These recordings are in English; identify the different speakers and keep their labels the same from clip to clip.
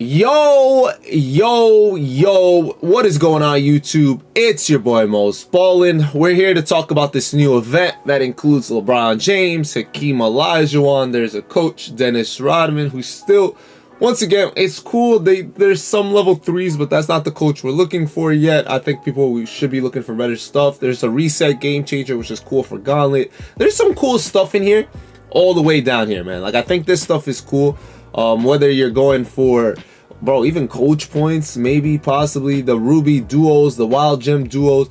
Speaker 1: Yo, what is going on, YouTube? It's your boy Mosballin. We're here to talk about this new event that includes LeBron James, Hakeem Olajuwon. There's a coach, Dennis Rodman, who's still, once again, it's cool. There's some level 3s, but that's not the coach we're looking for yet. I think we should be looking for better stuff. There's a reset game changer, which is cool for Gauntlet. There's some cool stuff in here, all the way down here, man. Like, I think this stuff is cool. Whether you're going for, bro, even coach points, maybe, possibly, the Ruby duos, the Wild Gem duos,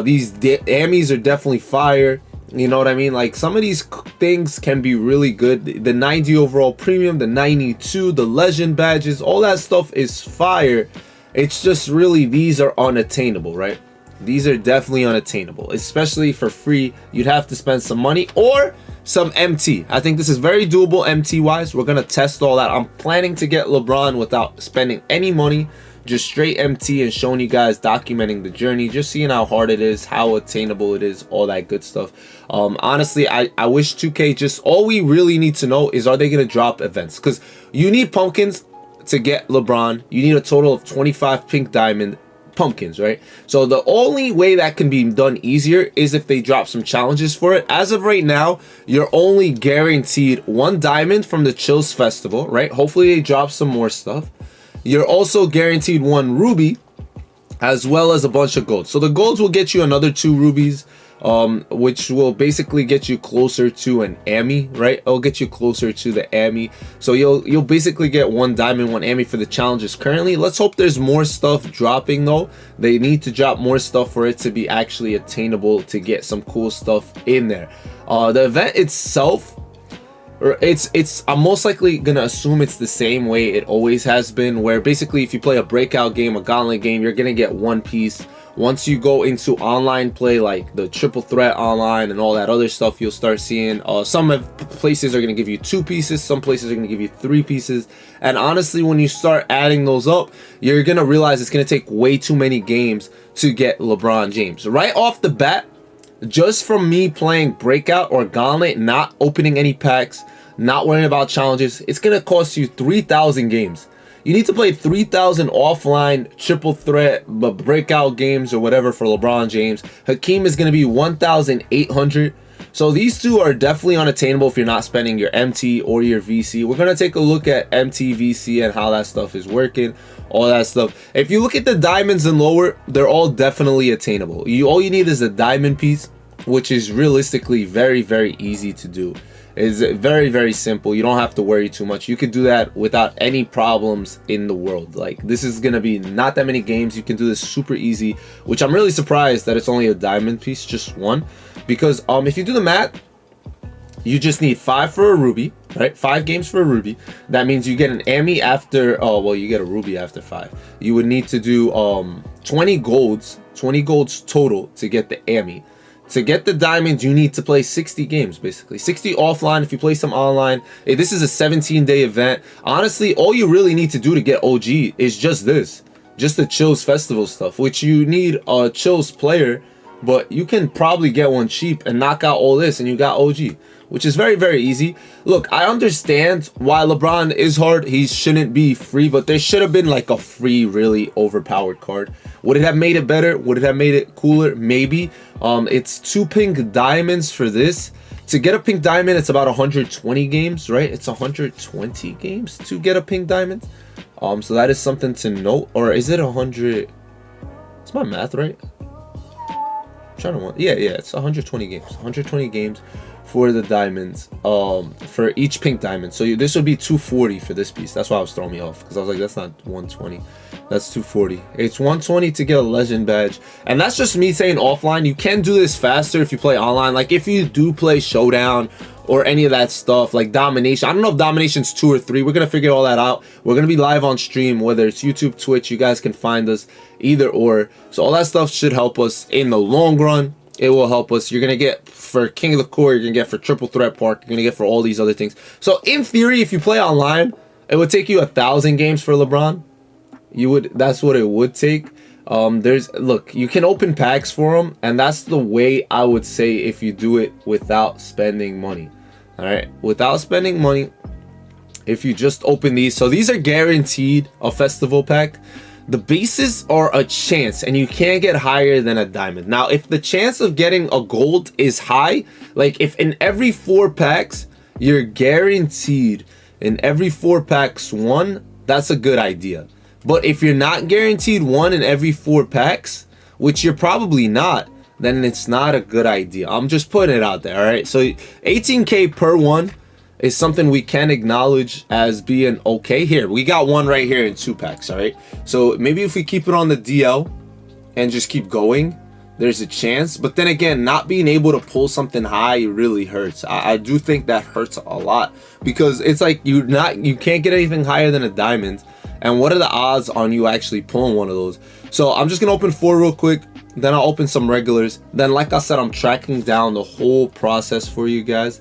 Speaker 1: these Amis are definitely fire. You know what I mean? Like, some of these things can be really good. The 90 overall premium, the 92, the legend badges, all that stuff is fire. It's just really, these are unattainable, right? These are definitely unattainable, especially for free. You'd have to spend some money or some MT. I think this is very doable MT wise. We're gonna test all that. I'm planning to get LeBron without spending any money, just straight MT, and showing you guys, documenting the journey, just seeing how hard it is, how attainable it is, all that good stuff. Honestly, I wish 2K just, all we really need to know is, are they gonna drop events? Because you need pumpkins to get LeBron. You need a total of 25 pink diamond pumpkins, right? So the only way that can be done easier is if they drop some challenges for it. As of right now, you're only guaranteed 1 diamond from the Chills Festival, right? Hopefully they drop some more stuff. You're also guaranteed 1 ruby, as well as a bunch of golds. So the golds will get you another 2 rubies, which will basically get you closer to an Ami, right? It'll get you closer to the Ami. So you'll basically get 1 diamond, 1 Ami for the challenges currently. Let's hope there's more stuff dropping though. They need to drop more stuff for it to be actually attainable, to get some cool stuff in there. The event itself, I'm most likely gonna assume it's the same way it always has been, where basically if you play a breakout game, a gauntlet game, you're gonna get 1 piece. Once you go into online play, like the triple threat online and all that other stuff, you'll start seeing some places are going to give you 2 pieces, some places are going to give you 3 pieces. And honestly, when you start adding those up, you're going to realize it's going to take way too many games to get LeBron James. Right off the bat, just from me playing breakout or gauntlet, not opening any packs, not worrying about challenges, it's going to cost you 3,000 games. You need to play 3,000 offline triple threat breakout games or whatever for LeBron James. Hakeem is going to be 1,800. So these two are definitely unattainable if you're not spending your MT or your VC. We're going to take a look at MT, VC, and how that stuff is working, all that stuff. If you look at the diamonds and lower, they're all definitely attainable. All you need is a diamond piece, which is realistically very, very easy to do. It's very, very simple. You don't have to worry too much. You could do that without any problems in the world. Like, this is gonna be not that many games. You can do this super easy, which I'm really surprised that it's only a diamond piece, just 1, because if you do the math, you just need 5 for a ruby, right? 5 games for a ruby. That means you get an Ami after, well, you get a ruby after 5. You would need to do 20 golds total to get the Ami. To get the diamonds, you need to play 60 games, basically. 60 offline if you play some online. Hey, this is a 17-day event. Honestly, all you really need to do to get OG is just this. Just the Chills Festival stuff, which you need a Chills player, but you can probably get one cheap and knock out all this and you got OG, which is very, very easy. Look, I understand why LeBron is hard. He shouldn't be free, but there should have been like a free, really overpowered card. Would it have made it better? Would it have made it cooler? Maybe. It's 2 pink diamonds for this. To get a pink diamond, it's about 120 games, right? It's 120 games to get a pink diamond. So that is something to note. Or is it 100? Is my math right? Yeah, it's 120 games. 120 games for the diamonds, for each pink diamond. So this would be 240 for this piece. That's why I was throwing me off, because I was like, that's not 120, that's 240. It's 120 to get a legend badge. And that's just me saying offline. You can do this faster if you play online. Like, if you do play showdown or any of that stuff, like domination, I don't know if domination's 2 or 3. We're gonna figure all that out. We're gonna be live on stream, whether it's YouTube, Twitch. You guys can find us either or. So all that stuff should help us in the long run. It will help us. You're gonna get for King of the Core, you're gonna get for Triple Threat Park, you're gonna get for all these other things. So in theory, if you play online, it would take you 1,000 games for LeBron. That's what it would take. Look, you can open packs for them, and that's the way I would say if you do it without spending money. All right, without spending money, if you just open these. So these are guaranteed a festival pack. The bases are a chance, and you can't get higher than a diamond. Now, if the chance of getting a gold is high, like if in every 4 packs, you're guaranteed in every 4 packs 1, that's a good idea. But if you're not guaranteed 1 in every 4 packs, which you're probably not, then it's not a good idea. I'm just putting it out there, all right? So 18K per 1 is something we can acknowledge as being okay. Here, we got 1 right here in 2 packs, all right? So maybe if we keep it on the DL and just keep going, there's a chance. But then again, not being able to pull something high really hurts. I do think that hurts a lot, because it's like you can't get anything higher than a diamond. And what are the odds on you actually pulling one of those? So I'm just gonna open 4 real quick, then I'll open some regulars. Then, like I said, I'm tracking down the whole process for you guys.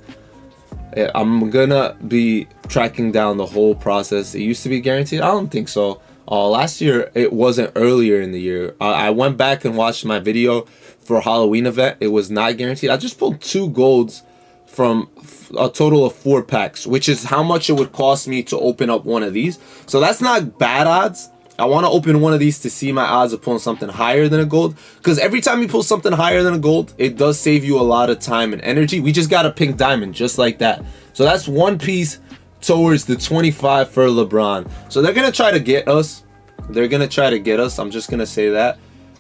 Speaker 1: I'm gonna be tracking down the whole process. It used to be guaranteed. I don't think so. Last year it wasn't. Earlier in the year, I went back and watched my video for Halloween event. It was not guaranteed. I just pulled 2 golds from a total of 4 packs, which is how much it would cost me to open up one of these. So that's not bad odds. I want to open one of these to see my odds of pulling something higher than a gold, because every time you pull something higher than a gold, it does save you a lot of time and energy. We just got a pink diamond just like that. So that's 1 piece towards the 25 for LeBron. So they're gonna try to get us. They're gonna try to get us. I'm just gonna say that.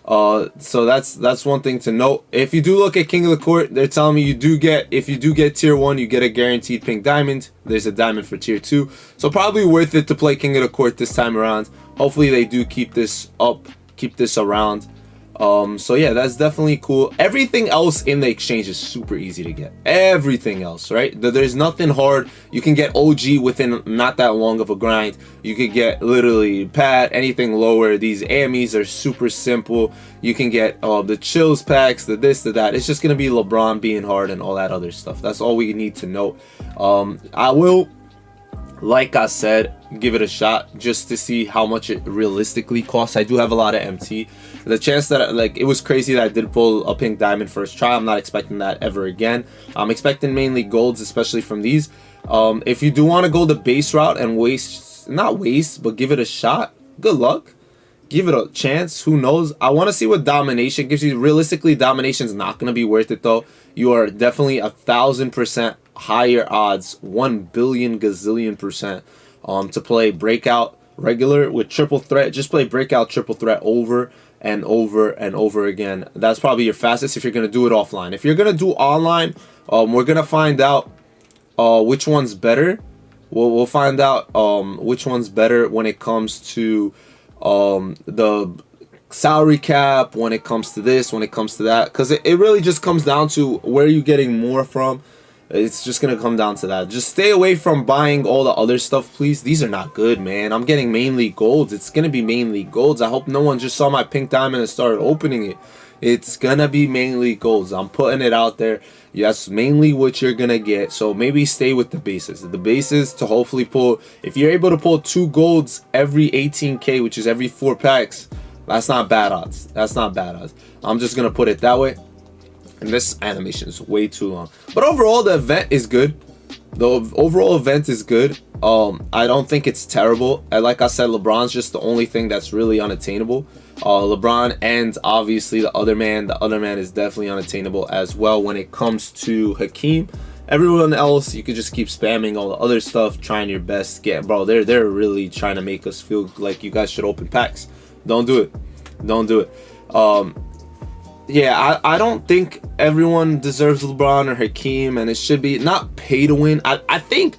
Speaker 1: So that's one thing to note. If you do look at King of the Court, they're telling me if you do get tier 1, you get a guaranteed pink diamond. There's a diamond for tier 2. So probably worth it to play King of the Court this time around. Hopefully they do keep this up, keep this around. So yeah, that's definitely cool. Everything else in the exchange is super easy to get. Everything else, right? There's nothing hard. You can get OG within not that long of a grind. You could get literally pad, anything lower. These AMEs are super simple. You can get the chills packs, the this, the that. It's just gonna be LeBron being hard and all that other stuff. That's all we need to note. I will, like I said, give it a shot just to see how much it realistically costs. I do have a lot of MT. The chance that, like, it was crazy that I did pull a pink diamond first try. I'm not expecting that ever again. I'm expecting mainly golds, especially from these. If you do want to go the base route and not waste, but give it a shot, good luck. Give it a chance. Who knows? I want to see what domination gives you. Realistically, domination is not going to be worth it, though. You are definitely 1,000% higher odds, 1 billion gazillion percent, to play breakout regular with triple threat. Just play breakout triple threat over and over and over again. That's probably your fastest if you're going to do it offline. If you're going to do online, we're going to find out which one's better. We'll find out which one's better when it comes to the salary cap, when it comes to this, when it comes to that, because it really just comes down to where you're getting more from. It's just gonna come down to that. Just stay away from buying all the other stuff, please. These are not good, man. I'm getting mainly golds. It's gonna be mainly golds. I hope no one just saw my pink diamond and started opening it. It's gonna be mainly golds. I'm putting it out there. Yes, mainly what you're gonna get. So maybe stay with the bases. The bases to hopefully pull. If you're able to pull 2 golds every 18K, which is every 4 packs, that's not bad odds. That's not bad odds. I'm just gonna put it that way. And this animation is way too long. But overall, the event is good. The overall event is good. I don't think it's terrible. And like I said, LeBron's just the only thing that's really unattainable. LeBron and obviously the other man. The other man is definitely unattainable as well when it comes to Hakeem. Everyone else, you could just keep spamming all the other stuff, trying your best to get. Bro, they're really trying to make us feel like you guys should open packs. Don't do it. Don't do it. Yeah, I don't think everyone deserves LeBron or Hakeem, and it should be not pay to win. I think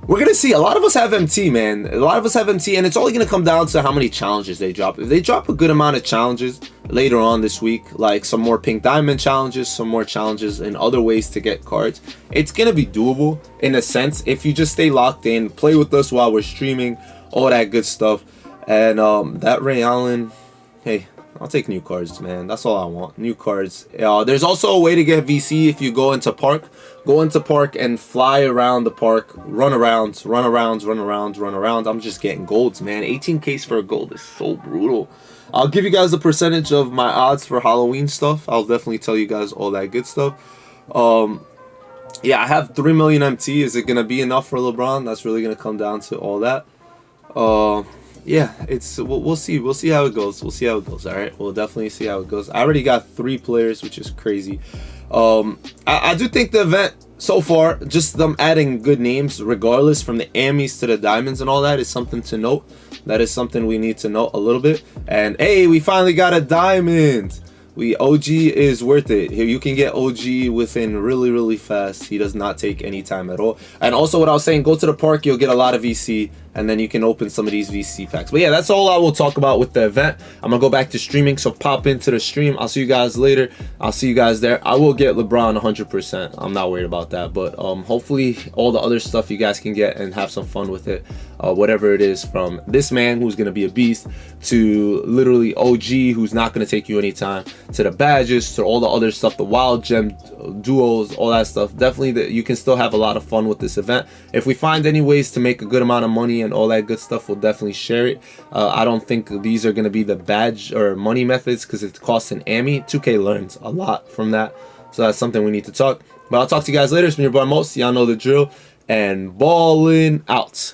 Speaker 1: we're going to see a lot of us have MT, man. A lot of us have MT, and it's only going to come down to how many challenges they drop. If they drop a good amount of challenges later on this week, like some more pink diamond challenges, some more challenges in other ways to get cards, it's going to be doable in a sense if you just stay locked in, play with us while we're streaming, all that good stuff. And that Ray Allen, hey, I'll take new cards, man. That's all I want. New cards. There's also a way to get VC if you go into park. Go into park and fly around the park. Run around. I'm just getting golds, man. 18Ks for a gold is so brutal. I'll give you guys the percentage of my odds for Halloween stuff. I'll definitely tell you guys all that good stuff. Yeah, I have 3 million MT. Is it gonna be enough for LeBron? That's really gonna come down to all that. Yeah, it's we'll see. We'll see how it goes. We'll see how it goes. All right, we'll definitely see how it goes. I already got 3 players, which is crazy. I do think the event so far, just them adding good names, regardless from the Amis to the Diamonds and all that, is something to note. That is something we need to note a little bit. And hey, we finally got a Diamond. OG is worth it. Here you can get OG within really fast. He does not take any time at all. And also what I was saying, go to the park, you'll get a lot of VC, and then you can open some of these VC packs. But yeah, that's all I will talk about with the event. I'm gonna go back to streaming, so pop into the stream. I'll see you guys later. I'll see you guys there. I will get LeBron 100%. I'm not worried about that, but hopefully all the other stuff you guys can get and have some fun with it. Whatever it is, from this man who's gonna be a beast to literally OG who's not gonna take you any time, to the badges, to all the other stuff, the wild gem duos, all that stuff. Definitely you can still have a lot of fun with this event. If we find any ways to make a good amount of money and all that good stuff, we'll definitely share it. I don't think these are gonna be the badge or money methods because it costs an Ami. 2K learns a lot from that, so that's something we need to talk. But I'll talk to you guys later. It's been your boy Mos. Y'all know the drill. And Ballin out.